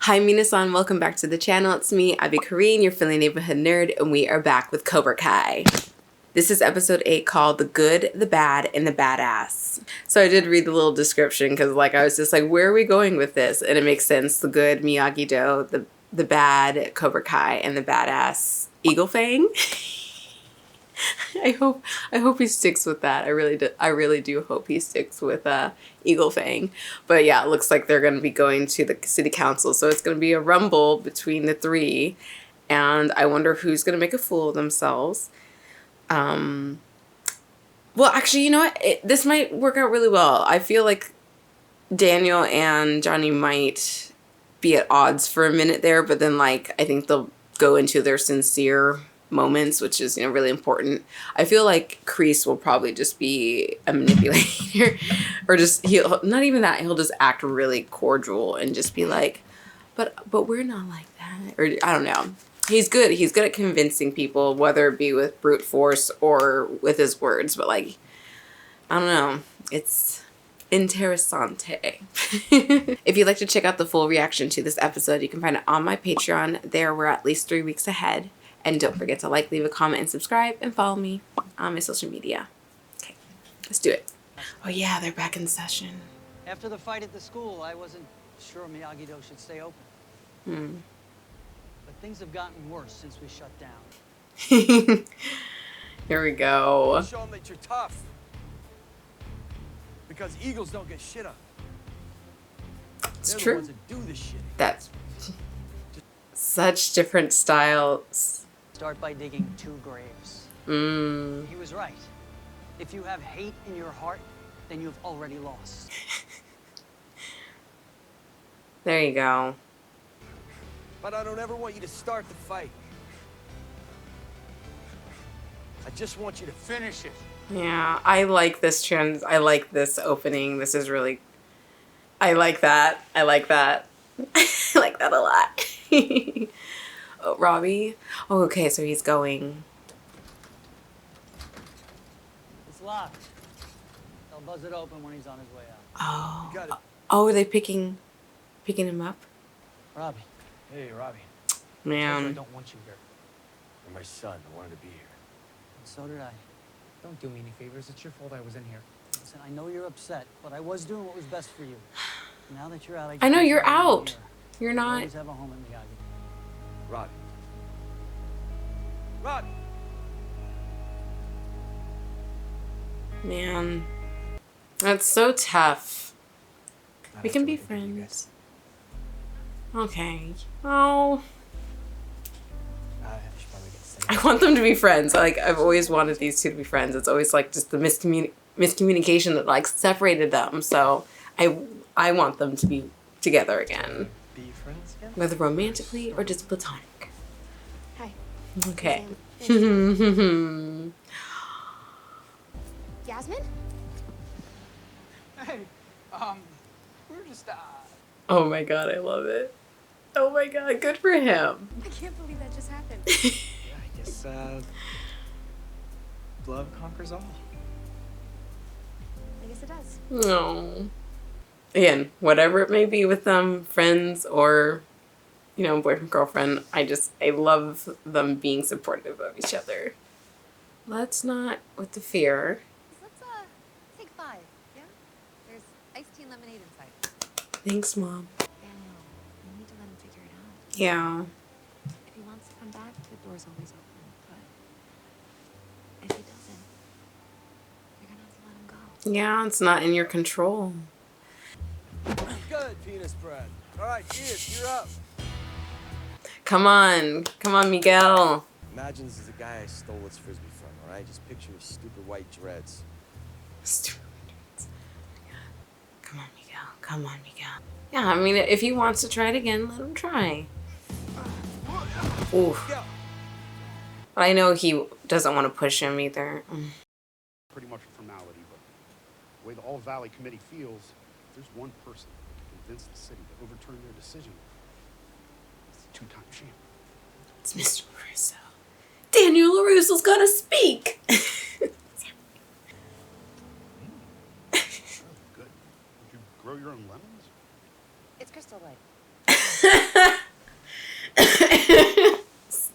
Hi Minasan, welcome back to the channel. It's me, Abby Corinne, your Philly neighborhood nerd, and we are back with Cobra Kai. This is episode 8 called The Good, the Bad, and the Badass. So I did read the little description because I was just like, where are we going with this? And it makes sense. The good, Miyagi-Do, the bad, Cobra Kai, and the badass, Eagle Fang. I hope he sticks with that. I really do hope he sticks with Eagle Fang. But yeah, it looks like they're going to be going to the city council, so it's going to be a rumble between the three, and I wonder who's going to make a fool of themselves. Well, actually, you know what? This might work out really well. I feel like Daniel and Johnny might be at odds for a minute there, but then I think they'll go into their sincere moments, which is really important. I feel like Kreese will probably just be a manipulator, or just he'll just act really cordial and just be like, but we're not like that, or I don't know. He's good at convincing people, whether it be with brute force or with his words, but I don't know, it's interessante. If you'd like to check out the full reaction to this episode, you can find it on my Patreon. There we're at least 3 weeks ahead. And don't forget to leave a comment, and subscribe, and follow me on my social media. Okay, let's do it. Oh yeah, they're back in session. After the fight at the school, I wasn't sure Miyagi-Do should stay open. But things have gotten worse since we shut down. Here we go. Show them that you're tough. Because eagles don't get shit up. It's They're true. the ones that do the shit. That's such different styles. Start by digging 2 graves. He was right. If you have hate in your heart, then you've already lost. There you go. But I don't ever want you to start the fight. I just want you to finish it. Yeah, I like this I like this opening. This is really, I like that. I like that. I like that a lot. Oh, Robby. Oh, okay, so he's going. It's locked. They'll buzz it open when he's on his way out. Oh. You got it. Oh, are they picking him up? Robby. Hey, Robby. I Man. don't want you here. You're my son. I wanted to be here. And so did I. Don't do me any favors. It's your fault I was in here. Listen, I know you're upset, but I was doing what was best for you. Now that you're out, I know you're want you out. here. You're You not. always have a home in Miyagi. Robby. Robby. Man. That's so tough. We can be Glad I told you friends. Okay. Oh. I should probably get set I want them to be friends. I've always wanted these two to be friends. It's always just the miscommunication that separated them. So I want them to be together again. Be friends again? Whether romantically or just platonic. Hi. Okay. Yasmin? Hey, we were just, Oh my god, I love it. Oh my god, good for him. I can't believe that just happened. yeah, I guess, love conquers all. I guess it does. No. Again, whatever it may be with them, friends or, boyfriend, girlfriend, I love them being supportive of each other. Let's not with the fear. Let's take 5, yeah? There's iced tea and lemonade inside. Thanks, Mom. Daniel, you need to let him figure it out. Yeah. If he wants to come back, the door's always open. But if he doesn't, you're gonna have to let him go. Yeah, it's not in your control. Good, penis bread. All right, cheers. You're up. Come on, Miguel. Imagine this is the guy I stole his frisbee from, all right? Just picture his stupid white dreads. Come on, Miguel. Come on, Miguel. Yeah, I mean, if he wants to try it again, let him try. Oof. Go. But I know he doesn't want to push him either. Pretty much a formality, but the way the All Valley Committee feels, if there's one person that can convince the city to overturn their decision, it's the 2-time champ. It's Mr. Russo. Daniel LaRusso's gonna speak. Good. Did you grow your own lemons? It's Crystal Light.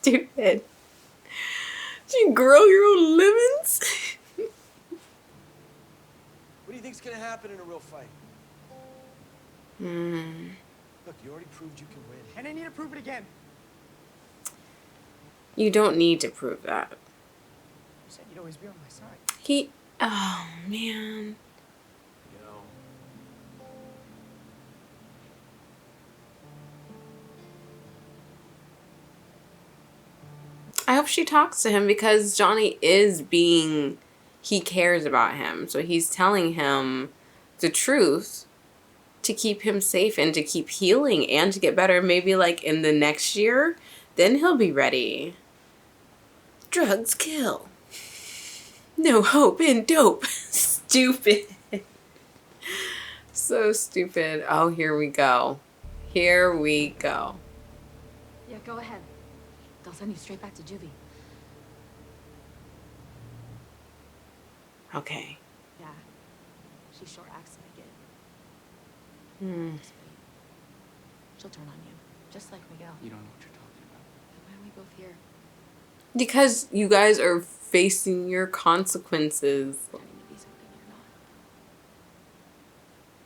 stupid. Did you grow your own lemons? What do you think's gonna happen in a real fight? Look, you already proved you can win. And I need to prove it again. You don't need to prove that. You said you'd always be on my side. Oh, man. You know, I hope she talks to him because Johnny he cares about him. So he's telling him the truth to keep him safe and to keep healing and to get better. Maybe like in the next year, then he'll be ready. Drugs kill. No hope in dope. Stupid. So stupid. Oh, here we go. Here we go. Yeah, go ahead. They'll send you straight back to juvie. Okay. Yeah. She sure acts like it. Just wait. She'll turn on you. Just like Miguel. You don't know what you're talking about. Then why are we both here? Because you guys are facing your consequences. Pretending to be something you're not.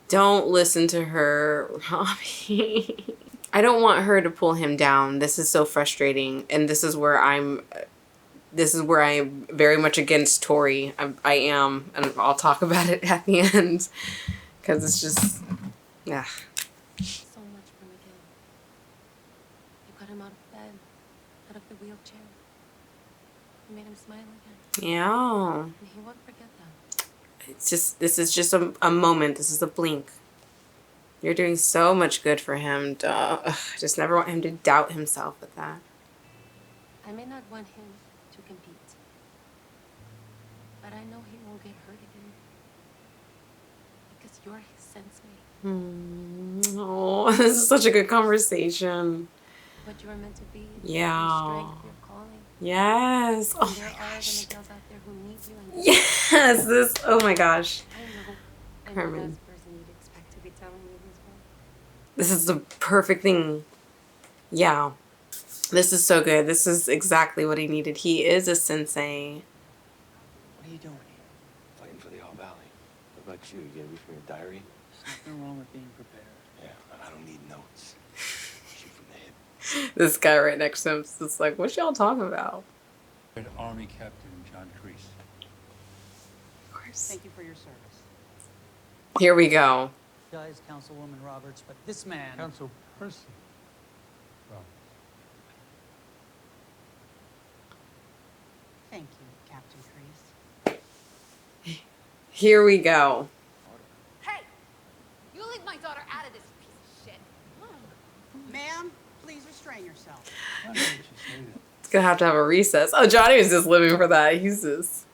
Don't listen to her, Robby. I don't want her to pull him down. This is so frustrating. And this is where I'm very much against Tori. I am. And I'll talk about it at the end. Because it's just, yeah. So much for Miguel. You got him out of bed, out of the wheelchair. You made him smile again. Yeah. And he won't forget that. This is just a moment. This is a blink. You're doing so much good for him. Duh. Ugh, I just never want him to doubt himself with that. I may not want him to compete, but I know he won't get hurt again. Because you're his sensei. Oh, this is such a good conversation. What you were meant to be. Yeah. Your strength, your calling. Yes. Oh And there my are gosh. the Miguels out there who need you. And Yes. This. Oh my gosh. I know. I'm Carmen. the last person you'd expect to be telling me this one. This is the perfect thing. Yeah. This is so good. This is exactly what he needed. He is a sensei. what are you doing here? Fighting for the All Valley. What about you? You get a read from your diary? There's nothing wrong with being prepared. Yeah, I don't need notes. Shoot from the hip. This guy right next to him is just like, what y'all talking about? Army Captain John Kreese. Of course. Thank you for your service. Here we go. Guys, Councilwoman Roberts, but this man... Council Person. Well, Thank you, Captain Kreese. Here we go. Hey! You leave my daughter out of this piece of shit. Ma'am, please restrain yourself. I know what you say that. It's gonna have to have a recess. Oh, Johnny was just living for that. He's just.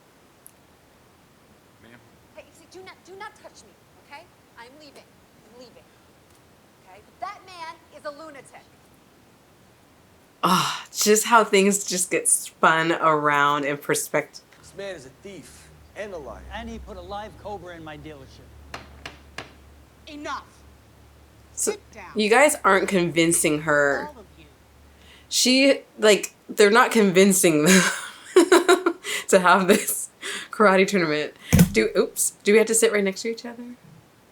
Ma'am. Hey, see, do not touch me, okay? I'm leaving. I'm leaving. Okay? But that man is a lunatic. Ah, just how things just get spun around in perspective. This man is a thief and a liar. And he put a live Cobra in my dealership. Enough. So, Sit down. you guys aren't convincing her. All of you. They're not convincing them to have this karate tournament. Do we have to sit right next to each other?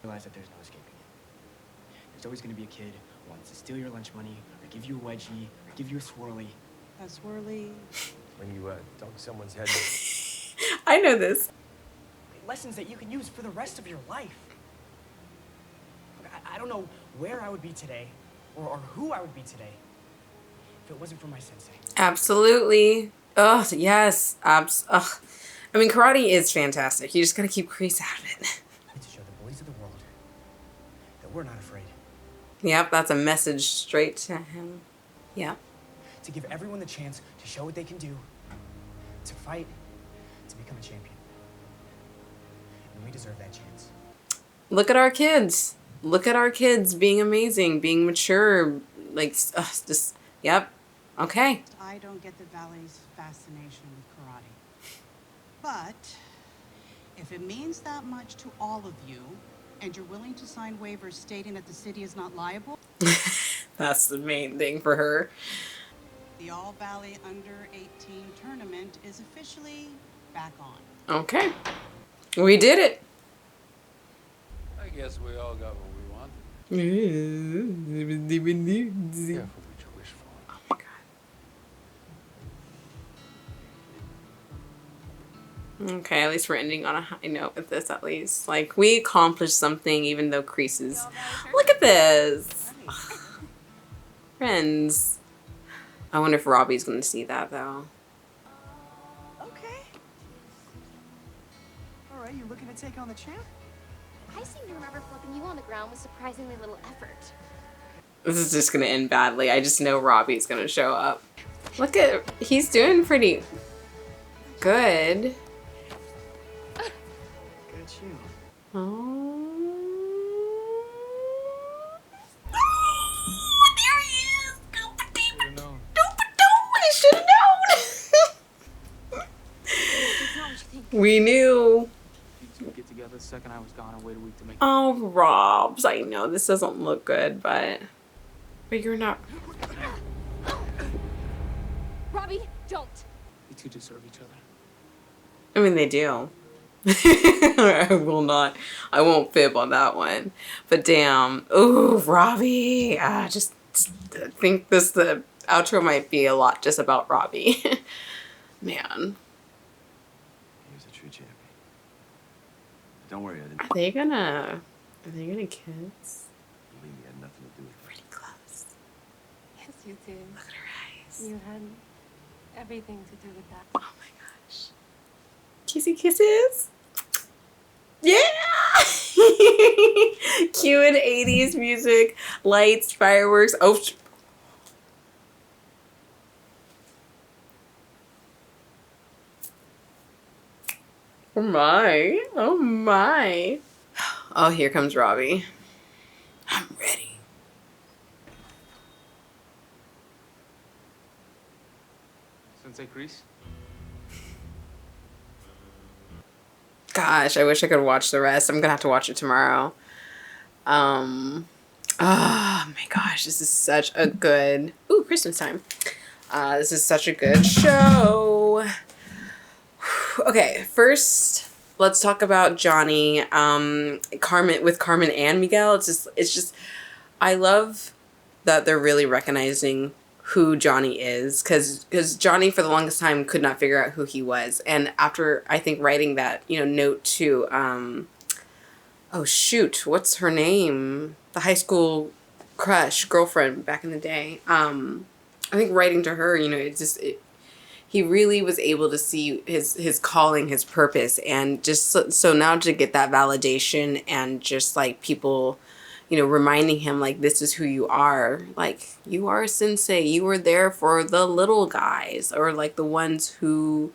Realize that there's no escaping it. There's always going to be a kid who wants to steal your lunch money, or give you a wedgie, or give you a swirly. A swirly. When you dunk someone's head. I know this. Lessons that you can use for the rest of your life. Look, I don't know where I would be today, or who I would be today, if it wasn't for my sensei. Absolutely. Ugh, yes. Ugh. I mean, karate is fantastic. You just gotta keep Kreese out of it. To show the boys of the world that we're not afraid. Yep, that's a message straight to him. Yep. To give everyone the chance to show what they can do, to fight, to become a champion. And we deserve that chance. Look at our kids. Look at our kids being amazing, being mature. Like, just, yep. Okay. I don't get the Valley's fascination with karate. But if it means that much to all of you, and you're willing to sign waivers stating that the city is not liable, That's the main thing for her. The All Valley Under 18 tournament is officially back on. Okay. We did it. I guess we all got what we wanted. Careful Careful what you wish for. Oh my god. Okay, at least we're ending on a high note with this at least. Like, we accomplished something even though creases. Look at this! Friends. I wonder if Robby's gonna see that though. Okay. All right, you looking to take on the champ? I seem to remember flipping you on the ground with surprisingly little effort. This is just gonna end badly. I just know Robby's gonna show up. Look at, he's doing pretty good. Good at you. Oh, there he is! Should've known. I should have known! It's not what you think. We knew. You two get together the second I was gone and wait a week to make. Oh, Robs, I know this doesn't look good, but you're not. Robby, don't. You two deserve each other. I mean, they do. I will not. I won't fib on that one. But damn. Ooh, Robby. Just think the outro might be a lot just about Robby. Man. He was a true champion. Don't worry, I didn't. Are they gonna kiss? Believe me, I had nothing to do with it. Pretty close. Yes, you did. Look at her eyes. You had everything to do with that. Oh my gosh. Kissy kisses? Yeah! Cute 80s music, lights, fireworks. Oh, oh my. Oh my. Oh, here comes Robby. I'm ready. Sensei Chris? Gosh, I wish I could watch the rest. I'm gonna have to watch it tomorrow. Oh my gosh, this is such a good Christmas time. This is such a good show. Okay, first let's talk about Johnny. Carmen and Miguel. It's just I love that they're really recognizing who Johnny is, because Johnny for the longest time could not figure out who he was, and after I think writing that note to oh shoot, what's her name, the high school crush girlfriend back in the day, I think writing to her, he really was able to see his calling, his purpose, and just so now to get that validation and just like people reminding him like, this is who you are. Like, you are a sensei. You were there for the little guys, or like the ones who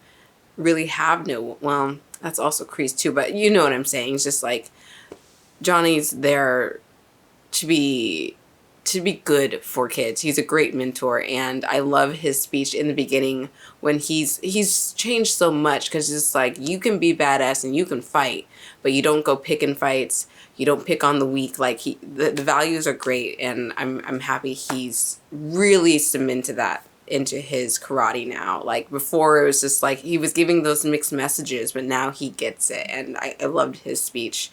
really have no, well, that's also Kreese too, but you know what I'm saying. It's just like Johnny's there to be good for kids. He's a great mentor, and I love his speech in the beginning when he's changed so much, because it's like, you can be badass and you can fight, but you don't go picking fights. You don't pick on the weak. Like, the values are great, and I'm happy he's really cemented that into his karate now. Like, before it was just like he was giving those mixed messages, but now he gets it, and I loved his speech.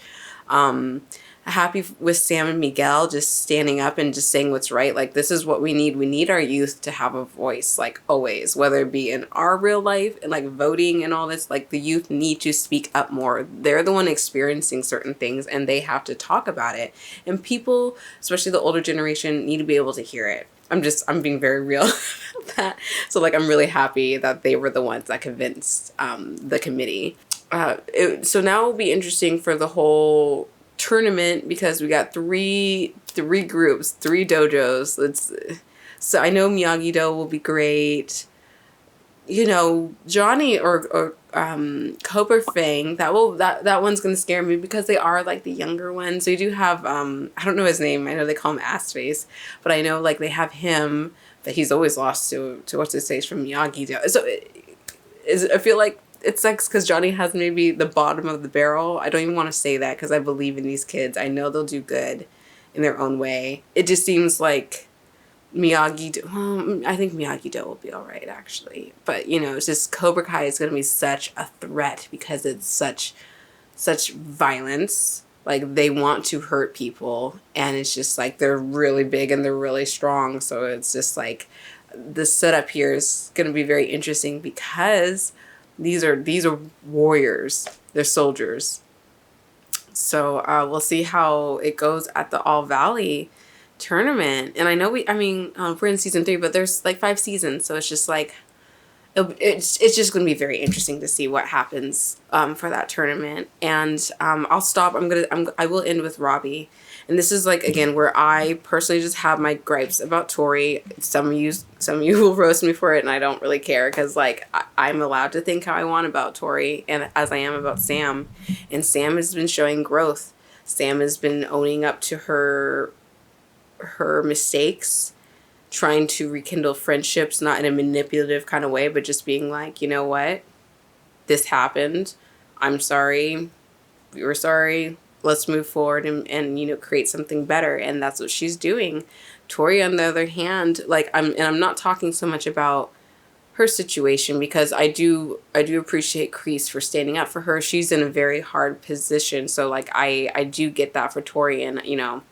Happy with Sam and Miguel just standing up and just saying what's right. Like, this is what we need. We need our youth to have a voice, like, always, whether it be in our real life and like voting and all this. Like, the youth need to speak up more. They're the one experiencing certain things, and they have to talk about it. And people, especially the older generation, need to be able to hear it. I'm being very real about that. So like, I'm really happy that they were the ones that convinced the committee. So now it will be interesting for the whole tournament, because we got three groups, 3 dojos. So I know Miyagi-Do will be great. Johnny or Cobra Fang, that one's gonna scare me, because they are like the younger ones. So you do have I don't know his name. I know they call him Ass Face, but I know like they have him, that he's always lost to what's his face from Miyagi-Do. So I feel like it sucks because Johnny has maybe the bottom of the barrel. I don't even want to say that, because I believe in these kids. I know they'll do good in their own way. It just seems like I think Miyagi-Do will be all right, actually. But, you know, it's just Cobra Kai is going to be such a threat because it's such violence. Like, they want to hurt people, and it's just like they're really big and they're really strong. So it's just like the setup here is going to be very interesting because these are warriors. They're soldiers. So we'll see how it goes at the All Valley tournament. And I know we're in season 3, but there's like 5 seasons, so it's just like it's just going to be very interesting to see what happens for that tournament. And I'll stop. I will end with Robby. And this is like, again, where I personally just have my gripes about Tori. Some of you will roast me for it, and I don't really care because like I'm allowed to think how I want about Tori, and as I am about Sam. And Sam has been showing growth. Sam has been owning up to her mistakes, trying to rekindle friendships, not in a manipulative kind of way, but just being like, you know what, this happened, I'm sorry, you're sorry, let's move forward and you know, create something better. And that's what she's doing. Tori, on the other hand, like I'm not talking so much about her situation because I do appreciate Kreese for standing up for her. She's in a very hard position, so like I do get that for Tori, and you know,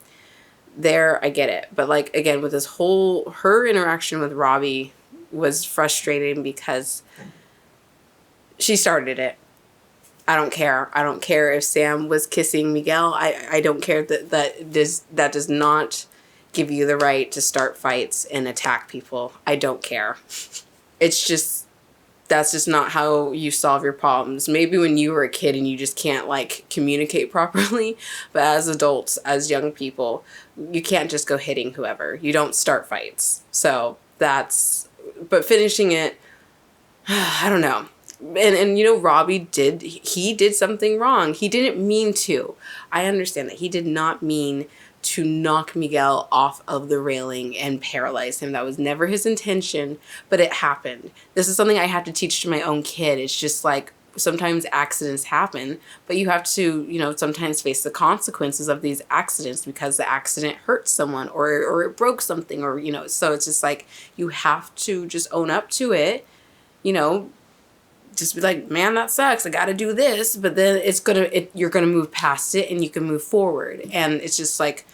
there I get it. But like, again, with this her interaction with Robby was frustrating because she started it. I don't care if Sam was kissing Miguel. I don't care. That does not give you the right to start fights and attack people. I don't care. It's just, that's just not how you solve your problems. Maybe when you were a kid and you just can't like communicate properly, but as adults, as young people, you can't just go hitting whoever. You don't start fights. So but finishing it, I don't know. And you know, Robby did something wrong. He didn't mean to. I understand that he did not mean to knock Miguel off of the railing and paralyze him. That was never his intention, but it happened. This is something I have to teach to my own kid. It's just like, sometimes accidents happen, but you have to, you know, sometimes face the consequences of these accidents because the accident hurt someone or it broke something, or, you know, so it's just like, you have to just own up to it, you know, just be like, man, that sucks, I gotta do this, but then you're gonna move past it and you can move forward. And it's just like,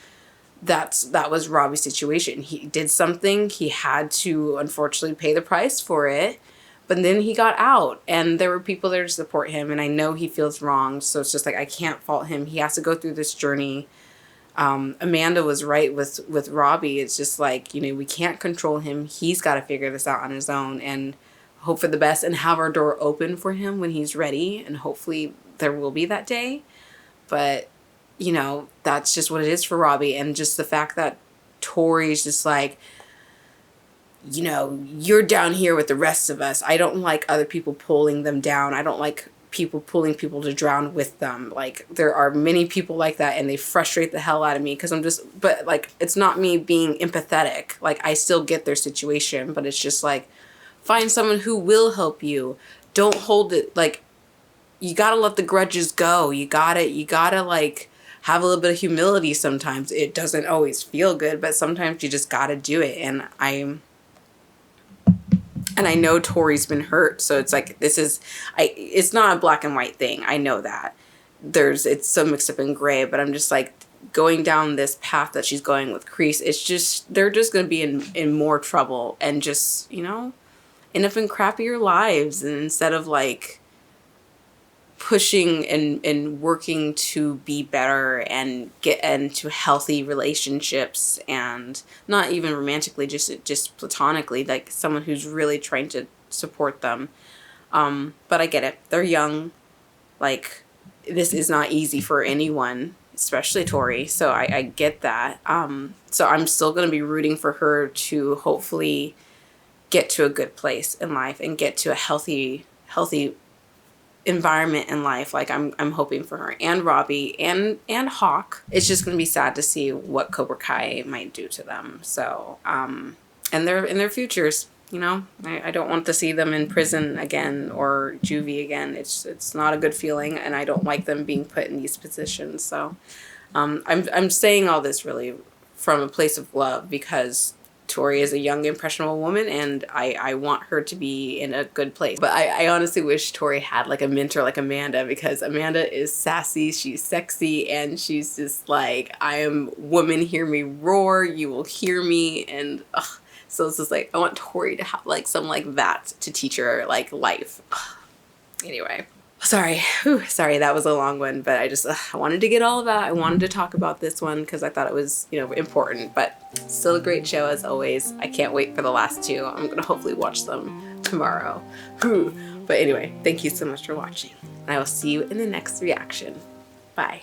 that was Robby's situation. He did something, he had to unfortunately pay the price for it, but then he got out and there were people there to support him, and I know he feels wrong, so it's just like, I can't fault him. He has to go through this journey. Amanda was right with Robby. It's just like, you know, we can't control him. He's got to figure this out on his own and hope for the best and have our door open for him when he's ready, and hopefully there will be that day. But, you know, that's just what it is for Robby. And just the fact that Tori's just like, you know, you're down here with the rest of us. I don't like other people pulling them down. I don't like people pulling people to drown with them. Like, there are many people like that, and they frustrate the hell out of me because but like, it's not me being empathetic. Like, I still get their situation, but it's just like, find someone who will help you. Don't hold it. Like, you gotta let the grudges go. You gotta like have a little bit of humility sometimes. It doesn't always feel good, but sometimes you just gotta do it. And I know Tori's been hurt, so it's like, it's not a black and white thing. I know that. It's so mixed up in gray, but I'm just like, going down this path that she's going with Kreese, it's just, they're just going to be in more trouble and just, you know, end up in crappier lives. And instead of like pushing and working to be better and get into healthy relationships, and not even romantically, just platonically, like someone who's really trying to support them. But I get it. They're young. Like, this is not easy for anyone, especially Tori. So I get that. So I'm still going to be rooting for her to hopefully get to a good place in life and get to a healthy environment in life. Like, I'm hoping for her and Robby and Hawk. It's just going to be sad to see what Cobra Kai might do to them. So, and their futures, you know, I don't want to see them in prison again or juvie again. It's not a good feeling, and I don't like them being put in these positions. So, I'm saying all this really from a place of love, because Tori is a young, impressionable woman, and I want her to be in a good place. But I honestly wish Tori had like a mentor like Amanda, because Amanda is sassy, she's sexy, and she's just like, I am woman, hear me roar, you will hear me, and ugh. So it's just like, I want Tori to have like something like that to teach her like life. Ugh. Anyway. Sorry, sorry, that was a long one, but I wanted to get all of that. I wanted to talk about this one because I thought it was, you know, important, but still a great show as always. I can't wait for the last two. I'm gonna hopefully watch them tomorrow. But anyway, thank you so much for watching, and I will see you in the next reaction. Bye.